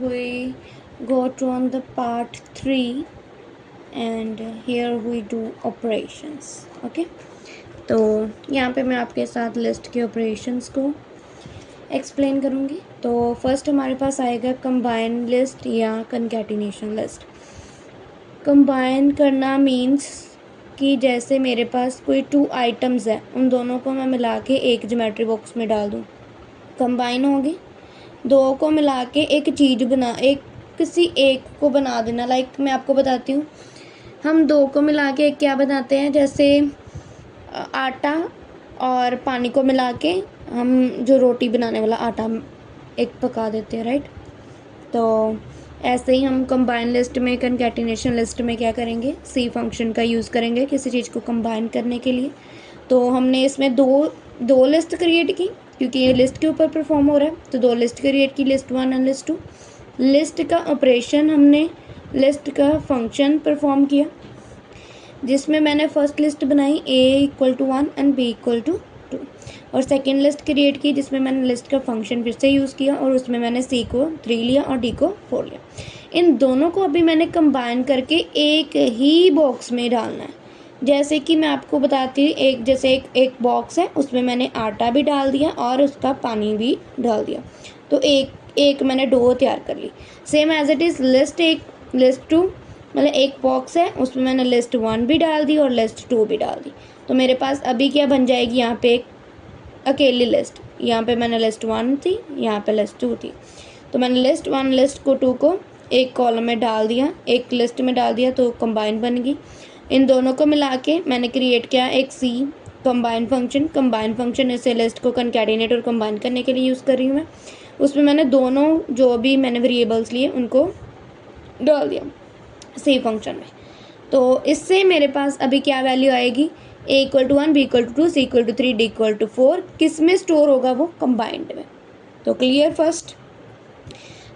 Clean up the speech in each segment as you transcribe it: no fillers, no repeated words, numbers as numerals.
we go to on the part 3 and here we do operations. Okay, तो यहाँ पे मैं आपके साथ लिस्ट के ऑपरेशंस को एक्सप्लेन करूँगी. तो फर्स्ट हमारे पास आएगा कंबाइन लिस्ट या कंकैटिनेशन लिस्ट. कंबाइन करना मीन्स कि जैसे मेरे पास कोई 2 आइटम्स है, उन दोनों को मैं मिला के एक ज्योमेट्री बॉक्स में डाल दूँ, कंबाइन होगी. 2 को मिला के एक चीज़ किसी एक को बना देना. लाइक मैं आपको बताती हूँ, हम 2 को मिला के एक क्या बनाते हैं, जैसे आटा और पानी को मिला के हम जो रोटी बनाने वाला आटा एक पका देते हैं, राइट. तो ऐसे ही हम कंबाइन लिस्ट में, कंकैटिनेशन लिस्ट में क्या करेंगे, सी फंक्शन का यूज़ करेंगे किसी चीज़ को कंबाइन करने के लिए. तो हमने इसमें दो लिस्ट क्रिएट की, क्योंकि ये लिस्ट के ऊपर परफॉर्म हो रहा है. तो 2 लिस्ट क्रिएट की, लिस्ट 1 एंड लिस्ट 2. लिस्ट का ऑपरेशन हमने लिस्ट का फंक्शन परफॉर्म किया, जिसमें मैंने फर्स्ट लिस्ट बनाई a=1 एंड b=2, और सेकेंड लिस्ट क्रिएट की जिसमें मैंने लिस्ट का फंक्शन फिर से यूज़ किया और उसमें मैंने c को 3 लिया और d को 4 लिया. इन दोनों को अभी मैंने कंबाइन करके एक ही बॉक्स में डालना है. जैसे कि मैं आपको बताती हूँ, एक बॉक्स है, उसमें मैंने आटा भी डाल दिया और उसका पानी भी डाल दिया. तो एक मैंने डो तैयार कर ली. Same as it is list 2, मतलब एक बॉक्स है, उसमें मैंने लिस्ट 1 भी डाल दी और लिस्ट 2 भी डाल दी. तो मेरे पास अभी क्या बन जाएगी, यहाँ पे एक अकेली लिस्ट. यहाँ पे मैंने लिस्ट 1 थी, यहाँ पे लिस्ट 2 थी. तो मैंने लिस्ट 1 लिस्ट 2 को एक कॉलम में डाल दिया, एक लिस्ट में डाल दिया, तो कंबाइन बन गई. इन दोनों को मिला के मैंने क्रिएट किया एक सी कंबाइन फंक्शन. इसे लिस्ट को कंकैटिनेट और कंबाइन करने के लिए यूज़ कर रही हूँ मैं. उसमें मैंने दोनों जो भी मैंने वेरिएबल्स लिए उनको डाल दिया सी फंक्शन में. तो इससे मेरे पास अभी क्या वैल्यू आएगी, a=1, b=2, c=3, d=4. किस में स्टोर होगा, वो कंबाइंड में. तो clear. First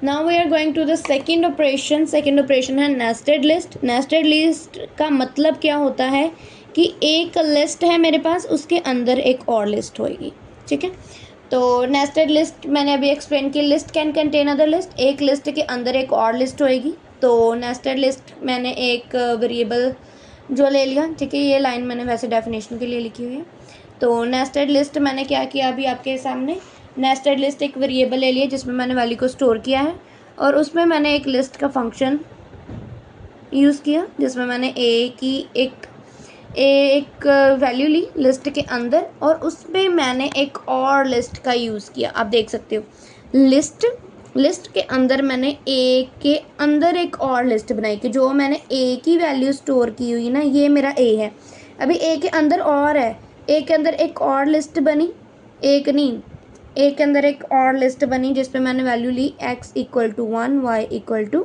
now we are going to the second operation. Second operation है नेस्टेड लिस्ट. नेस्टेड लिस्ट का मतलब क्या होता है कि एक लिस्ट है मेरे पास, उसके अंदर एक और लिस्ट होएगी. ठीक है. तो नेस्टेड लिस्ट मैंने अभी एक्सप्लेन की, list can contain other list. एक लिस्ट के अंदर एक और लिस्ट होएगी. तो नेस्टेड लिस्ट मैंने एक वेरिएबल जो ले लिया. ठीक है, ये लाइन मैंने वैसे डेफिनेशन के लिए लिखी हुई है. तो नेस्टेड लिस्ट मैंने क्या किया, अभी आपके सामने नेस्टेड लिस्ट एक वेरिएबल ले लिया जिसमें मैंने वैल्यू को स्टोर किया है, और उसमें मैंने एक लिस्ट का फंक्शन यूज़ किया जिसमें मैंने एक वैल्यू ली लिस्ट के अंदर, और उसमें मैंने एक और लिस्ट का यूज़ किया. आप देख सकते हो, लिस्ट के अंदर मैंने ए के अंदर एक और लिस्ट बनाई कि जो मैंने ए की वैल्यू स्टोर की हुई ना, ये मेरा ए है. अभी ए के अंदर और है, ए के अंदर एक और लिस्ट बनी, ए के अंदर एक और लिस्ट बनी जिसपे मैंने वैल्यू ली x=1, y=2,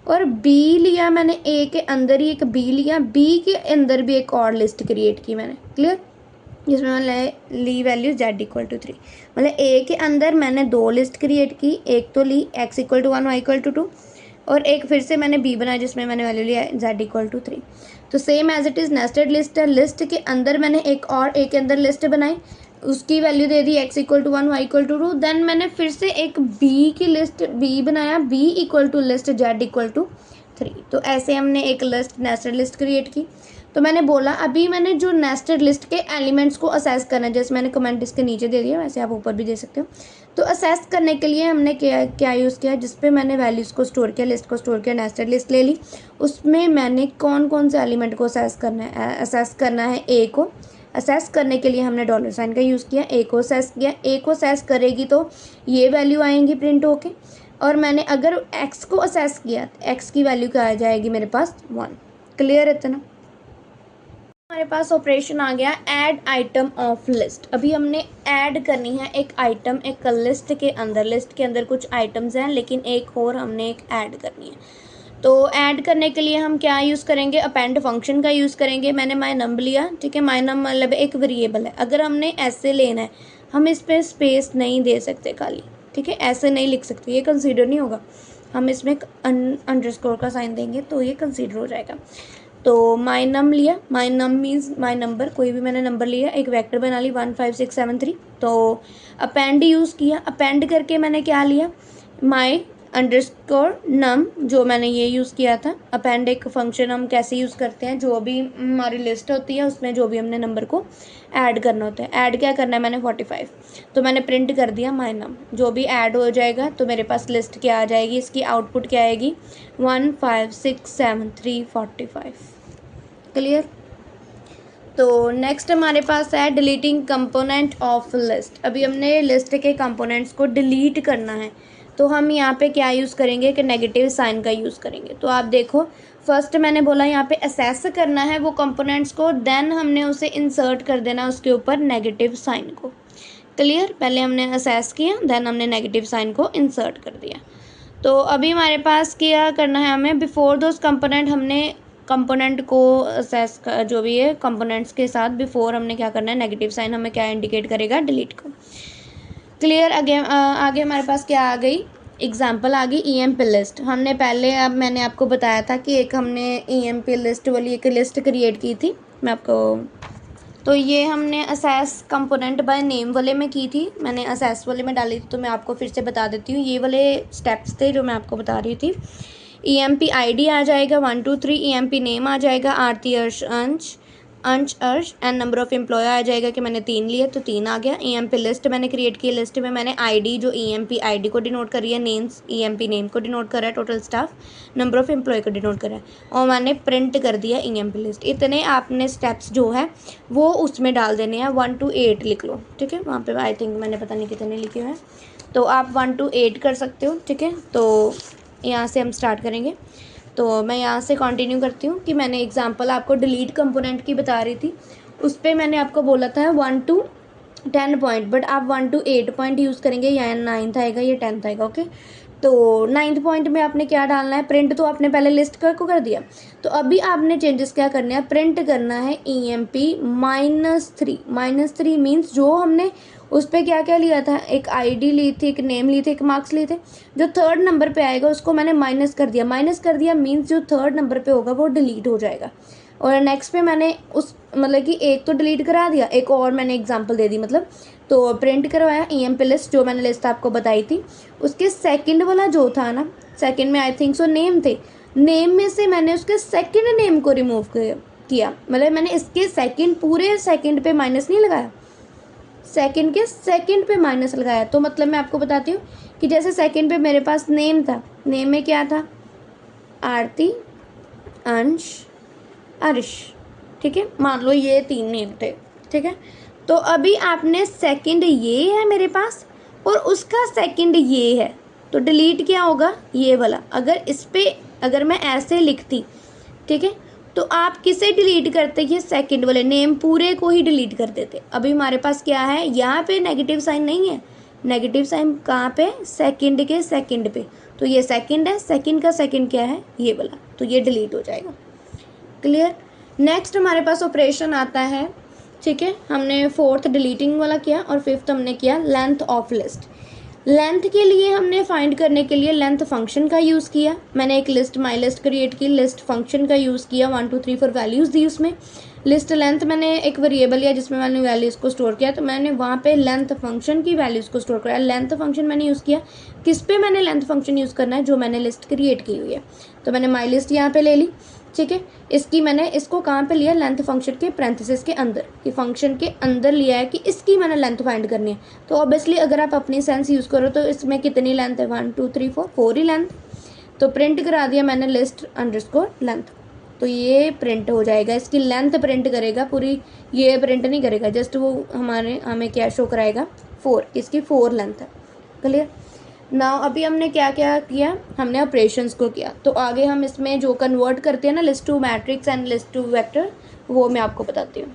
और बी लिया मैंने. ए के अंदर ही एक बी लिया, बी के अंदर भी एक और लिस्ट क्रिएट की मैंने. क्लियर. जिसमें मैंने ली वैल्यू z=3. मतलब ए के अंदर मैंने 2 लिस्ट क्रिएट की. एक तो ली x=1, y=2, और एक फिर से मैंने बी बनाया जिसमें मैंने वैल्यू लिया z=3. तो same as it is nested list है. लिस्ट के अंदर मैंने एक के अंदर लिस्ट बनाई, उसकी वैल्यू दे दी x=1, y=2. देन मैंने फिर से एक बी की लिस्ट बी बनाया, b=लिस्ट z=3. तो ऐसे हमने एक लिस्ट नेस्टेड लिस्ट क्रिएट की. तो मैंने बोला अभी मैंने जो नेस्टेड लिस्ट के एलिमेंट्स को असेस करना है, जैसे मैंने कमेंट इसके नीचे दे दिया, वैसे आप ऊपर भी दे सकते हो. तो असेस करने के लिए हमने क्या यूज़ किया, जिस पे मैंने वैल्यूज़ को स्टोर किया, लिस्ट को स्टोर किया, नेस्टेड लिस्ट ले ली. उसमें मैंने कौन से एलिमेंट को असेस करना है. ए को असेस करने के लिए हमने $साइन का यूज़ किया. ए को असेस किया, ए को असेस करेगी तो ये वैल्यू आएंगी प्रिंट होके. और मैंने अगर एक्स को असेस किया, एक्स की वैल्यू क्या आ जाएगी मेरे पास 1. क्लियर है इतना. हमारे पास ऑपरेशन आ गया ऐड आइटम ऑफ लिस्ट. अभी हमने ऐड करनी है एक आइटम एक लिस्ट के अंदर कुछ आइटम्स हैं, लेकिन एक और हमने एक ऐड करनी है. तो ऐड करने के लिए हम क्या यूज़ करेंगे, अपेंड फंक्शन का यूज़ करेंगे. मैंने माई नंबर लिया. ठीक है, माई नंबर मतलब एक वेरिएबल है. अगर हमने ऐसे लेना है, हम इस पर स्पेस नहीं दे सकते खाली. ठीक है, ऐसे नहीं लिख सकते, ये कंसीडर नहीं होगा. हम इसमें अंडरस्कोर का साइन देंगे तो ये कंसीडर हो जाएगा. तो माई नम लिया, माई नम मीन्स माई नंबर, कोई भी मैंने नंबर लिया, एक वेक्टर बना ली 1 5 6 7 3. तो अपेंड यूज़ किया. अपेंड करके मैंने क्या लिया, माई अंडरस्कोर नम, जो मैंने ये यूज़ किया था। अपेंड एक फंक्शन हम कैसे यूज़ करते हैं, जो भी हमारी लिस्ट होती है उसमें जो भी हमने नंबर को ऐड करना होता है। ऐड क्या करना है, मैंने 45, तो मैंने प्रिंट कर दिया माय नम। जो भी ऐड हो जाएगा तो मेरे पास लिस्ट क्या आ जाएगी, इसकी आउटपुट क्या आएगी, 1 5 6 7 3 45। क्लियर। तो नेक्स्ट हमारे पास है डिलीटिंग कंपोनेंट ऑफ लिस्ट। अभी हमने लिस्ट के कंपोनेंट्स को डिलीट करना है, तो हम यहाँ पे क्या यूज़ करेंगे कि नेगेटिव साइन का यूज़ करेंगे। तो आप देखो, फर्स्ट मैंने बोला यहाँ पे असेस करना है वो कंपोनेंट्स को, देन हमने उसे इंसर्ट कर देना उसके ऊपर नेगेटिव साइन को। क्लियर। पहले हमने असेस किया, देन हमने नेगेटिव साइन को इंसर्ट कर दिया। तो अभी हमारे पास क्या करना है, हमें बिफोर दोस कंपोनेंट, हमने कंपोनेंट को असेस जो भी है कंपोनेंट्स के साथ बिफोर हमने क्या करना है, नेगेटिव साइन हमें क्या इंडिकेट करेगा, डिलीट को। क्लियर। आगे हमारे पास क्या आ गई, एग्जाम्पल आ गई EMP लिस्ट। हमने पहले, अब मैंने आपको बताया था कि एक हमने EMP लिस्ट वाली एक लिस्ट क्रिएट की थी, मैं आपको, तो ये हमने असेस कंपोनेंट बाय नेम वाले में की थी, मैंने असेस वाले में डाली थी। तो मैं आपको फिर से बता देती हूँ, ये वाले स्टेप्स थे जो मैं आपको बता रही थी। EMP ID आ जाएगा 1 2 3, EMP नेम आ जाएगा आरती अंश अर्श, एंड नंबर ऑफ एम्प्लॉय आ जाएगा कि मैंने 3 लिए तो 3 आ गया। EMP लिस्ट मैंने क्रिएट की, लिस्ट में मैंने ID जो EMP ID को डिनोट करी है, नेम्स EMP नेम को डिनोट करा है, total staff, number of employee को डिनोट करा है, और मैंने प्रिंट कर दिया EMP लिस्ट। इतने आपने स्टेप्स जो है वो उसमें डाल देने हैं, 1 to 8 लिख लो, ठीक है। वहाँ पर आई थिंक मैंने पता नहीं कितने लिखे हुए हैं, तो आप 1 to 8 कर सकते हो, ठीक है। तो यहाँ से हम स्टार्ट करेंगे। तो मैं यहाँ से कंटिन्यू करती हूँ कि मैंने एग्जांपल आपको डिलीट कंपोनेंट की बता रही थी, उस पर मैंने आपको बोला था 1 to 10 पॉइंट, बट आप 1 to 8 पॉइंट यूज़ करेंगे, या 9th आएगा या 10th आएगा, ओके। तो 9th पॉइंट में आपने क्या डालना है, प्रिंट तो आपने पहले लिस्ट को कर दिया, तो अभी आपने चेंजेस क्या करने हैं, प्रिंट करना है EMP -3 मीन्स जो हमने उस पर क्या क्या लिया था, एक ID ली थी, एक नेम ली थी, एक मार्क्स लिए थे, जो थर्ड नंबर पे आएगा उसको मैंने माइनस कर दिया मीन्स जो थर्ड नंबर पे होगा वो डिलीट हो जाएगा। और नेक्स्ट पे मैंने उस मतलब कि एक तो डिलीट करा दिया, एक और मैंने एग्जांपल दे दी, मतलब तो प्रिंट करवाया EMP लिस्ट, जो मैंने लिस्ट आपको बताई थी, उसके सेकंड वाला जो था ना, सेकंड में आई थिंक सो नेम थे, नेम में से मैंने उसके सेकंड नेम को रिमूव किया, मतलब मैंने इसके सेकंड, पूरे सेकंड पे माइनस नहीं लगाया, सेकंड के सेकंड पे माइनस लगाया। तो मतलब मैं आपको बताती हूँ कि जैसे सेकंड पे मेरे पास नेम था, नेम में क्या था, आरती अंश अर्श, ठीक है, मान लो ये 3 नेम थे, ठीक है। तो अभी आपने सेकंड ये है मेरे पास और उसका सेकंड ये है, तो डिलीट क्या होगा, ये वाला। अगर इस पे अगर मैं ऐसे लिखती, ठीक है, तो आप किसे डिलीट करते, ये सेकंड वाले नेम पूरे को ही डिलीट कर देते। अभी हमारे पास क्या है, यहाँ पे नेगेटिव साइन नहीं है, नेगेटिव साइन कहाँ पे, सेकंड के सेकंड पे, तो ये सेकंड है, सेकंड का सेकंड क्या है, ये वाला, तो ये डिलीट हो जाएगा। क्लियर। नेक्स्ट हमारे पास ऑपरेशन आता है, ठीक है, हमने 4th डिलीटिंग वाला किया और 5th हमने किया लेंथ ऑफ लिस्ट। लेंथ के लिए हमने फाइंड करने के लिए लेंथ फंक्शन का यूज़ किया, मैंने एक लिस्ट माई लिस्ट क्रिएट की, लिस्ट फंक्शन का यूज़ किया, 1 2 3 4 वैल्यूज़ दी उसमें। लिस्ट लेंथ मैंने एक वेरिएबल लिया जिसमें मैंने वैल्यूज़ को स्टोर किया, तो मैंने वहाँ पे लेंथ फंक्शन की वैल्यूज़ को स्टोर कराया। लेंथ फंक्शन मैंने यूज़ किया, किस पे मैंने लेंथ फंक्शन यूज़ करना है, जो मैंने लिस्ट क्रिएट की हुई है, तो मैंने माई लिस्ट यहाँ पे ले ली, ठीक है। इसकी मैंने इसको कहाँ पे लिया, लेंथ फंक्शन के पैरेंथेसिस के अंदर, कि फंक्शन के अंदर लिया है कि इसकी मैंने लेंथ फाइंड करनी है। तो ऑब्वियसली अगर आप अपनी सेंस यूज़ करो तो इसमें कितनी लेंथ है, 1 2 3 4 ही लेंथ, तो प्रिंट करा दिया मैंने लिस्ट अंडरस्कोर लेंथ, तो ये प्रिंट हो जाएगा, इसकी लेंथ प्रिंट करेगा पूरी, ये प्रिंट नहीं करेगा, जस्ट वो हमें क्या शो कराएगा, 4, इसकी 4 लेंथ है। क्लियर। नाउ अभी हमने क्या क्या किया, हमने ऑपरेशंस को किया, तो आगे हम इसमें जो कन्वर्ट करते हैं ना list to matrix and list to vector, वो मैं आपको बताती हूँ।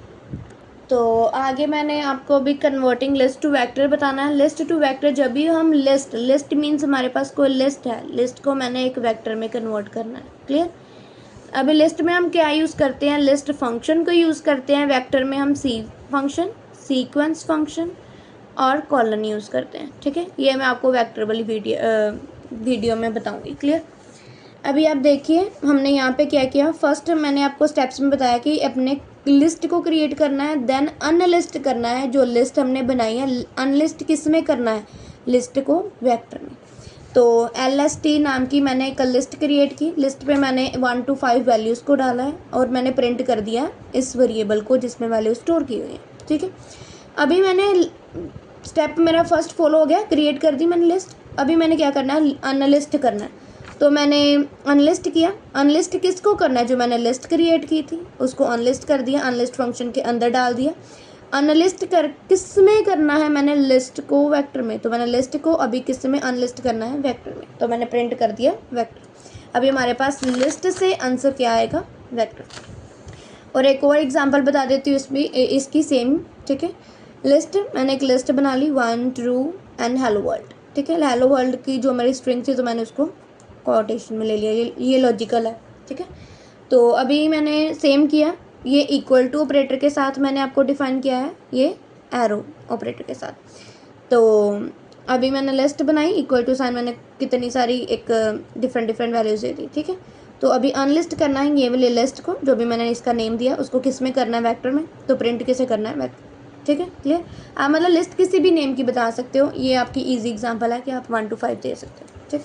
तो आगे मैंने आपको अभी कन्वर्टिंग लिस्ट टू वेक्टर बताना है। लिस्ट टू वेक्टर जब भी हम लिस्ट मीन्स हमारे पास कोई लिस्ट है, लिस्ट को मैंने एक वेक्टर में कन्वर्ट करना है। क्लियर। अभी लिस्ट में हम क्या यूज़ करते हैं, लिस्ट फंक्शन को यूज़ करते हैं, वेक्टर में हम फंक्शन, सीक्वेंस फंक्शन और कॉलन यूज़ करते हैं, ठीक है। ये मैं आपको वेक्टर वाली वीडियो में बताऊंगी। क्लियर। अभी आप देखिए हमने यहाँ पे क्या किया, फर्स्ट मैंने आपको स्टेप्स में बताया कि अपने लिस्ट को क्रिएट करना है, देन अनलिस्ट करना है, जो लिस्ट हमने बनाई है अनलिस्ट किस में करना है, लिस्ट को वेक्टर में। तो LST नाम की मैंने एक लिस्ट क्रिएट की। लिस्ट पे मैंने 1 to 5 वैल्यूज़ को डाला है और मैंने प्रिंट कर दिया इस वेरिएबल को जिसमें वैल्यू स्टोर की हुई है। ठीक है, अभी मैंने स्टेप मेरा फर्स्ट फॉलो हो गया, क्रिएट कर दी मैंने लिस्ट। अभी मैंने क्या करना है, अनलिस्ट करना है। तो मैंने अनलिस्ट किया। अनलिस्ट किसको करना है, जो मैंने लिस्ट क्रिएट की थी उसको अनलिस्ट कर दिया, अनलिस्ट फंक्शन के अंदर डाल दिया। अनलिस्ट कर किस में करना है, मैंने लिस्ट को वेक्टर में। तो मैंने लिस्ट को अभी किस में अनलिस्ट करना है, वेक्टर में। तो मैंने प्रिंट कर दिया वेक्टर। अभी हमारे पास लिस्ट से आंसर क्या आएगा, वेक्टर। और एक और एग्जांपल बता देती हूँ इसमें इसकी सेम। ठीक है, लिस्ट, मैंने एक लिस्ट बना ली 1 ट्रू एंड हेलो वर्ल्ड। ठीक है, हेलो वर्ल्ड की जो मेरी स्ट्रिंग थी तो मैंने उसको कोटेशन में ले लिया, ये लॉजिकल है। ठीक है, तो अभी मैंने सेम किया, ये इक्वल टू ऑपरेटर के साथ मैंने आपको डिफाइन किया है, ये एरो ऑपरेटर के साथ। तो अभी मैंने लिस्ट बनाई, इक्वल टू साइन मैंने कितनी सारी एक डिफरेंट वैल्यूज दे दी। ठीक है, तो अभी अनलिस्ट करना है ये वाली लिस्ट को, जो भी मैंने इसका नेम दिया उसको किस में करना है, वेक्टर में। तो प्रिंट किसे करना है, वेक्टर। ठीक है, क्लियर। आप मतलब लिस्ट किसी भी नेम की बता सकते हो, ये आपकी ईजी एग्जाम्पल है कि आप 1 to 5 दे सकते हो। ठीक,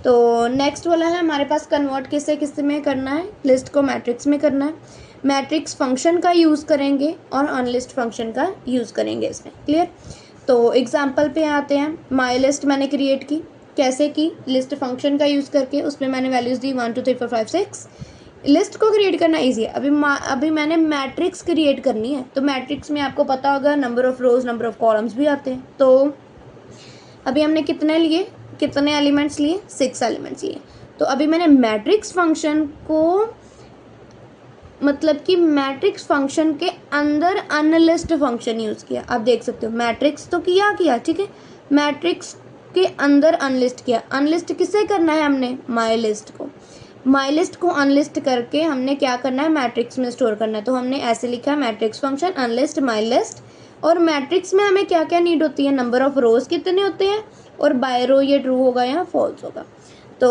तो नेक्स्ट वाला है हमारे पास कन्वर्ट किसे में करना है, लिस्ट को मैट्रिक्स में करना है। मैट्रिक्स फंक्शन का यूज़ करेंगे और अनलिस्ट फंक्शन का यूज़ करेंगे इसमें, क्लियर। तो एग्जांपल पे आते हैं। माई लिस्ट मैंने क्रिएट की, कैसे की, लिस्ट फंक्शन का यूज़ करके। उसमें मैंने वैल्यूज़ दी 1 2 3 4 5 6। लिस्ट को क्रिएट करना ईजी है। अभी मैंने मैट्रिक्स क्रिएट करनी है। तो मैट्रिक्स में आपको पता होगा number of rows number of columns भी आते हैं। तो अभी हमने कितने एलिमेंट्स लिए, 6 एलिमेंट्स लिए। तो अभी मैंने मैट्रिक्स फंक्शन को, मतलब कि मैट्रिक्स फंक्शन के अंदर अनलिस्ट फंक्शन यूज़ किया। आप देख सकते हो, मैट्रिक्स तो किया। ठीक है, मैट्रिक्स के अंदर अनलिस्ट किया। अनलिस्ट किसे करना है हमने, माई लिस्ट को। माई लिस्ट को अनलिस्ट करके हमने क्या करना है, मैट्रिक्स में स्टोर करना है। तो हमने ऐसे लिखा है, matrix function unlist my list. और मैट्रिक्स में हमें क्या क्या नीड होती है, नंबर ऑफ रोज कितने होते हैं, और बाय रो ये ट्रू होगा या फॉल्स होगा। तो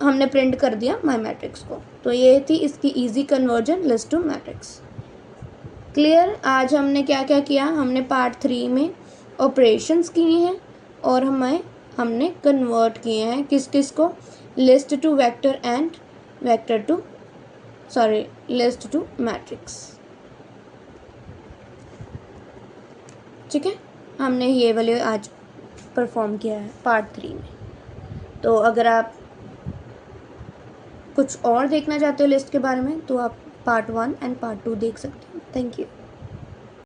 हमने प्रिंट कर दिया माई मैट्रिक्स को। तो ये थी इसकी easy conversion, list to matrix. Clear. आज हमने क्या क्या किया, हमने पार्ट 3 में ऑपरेशंस किए हैं और हमने कन्वर्ट किए हैं किस को, list to vector and list to matrix. ठीक है, हमने ये वाले आज परफॉर्म किया है पार्ट 3 में। तो अगर आप कुछ और देखना चाहते हो लिस्ट के बारे में तो आप पार्ट 1 एंड पार्ट 2 देख सकते हो। Thank you.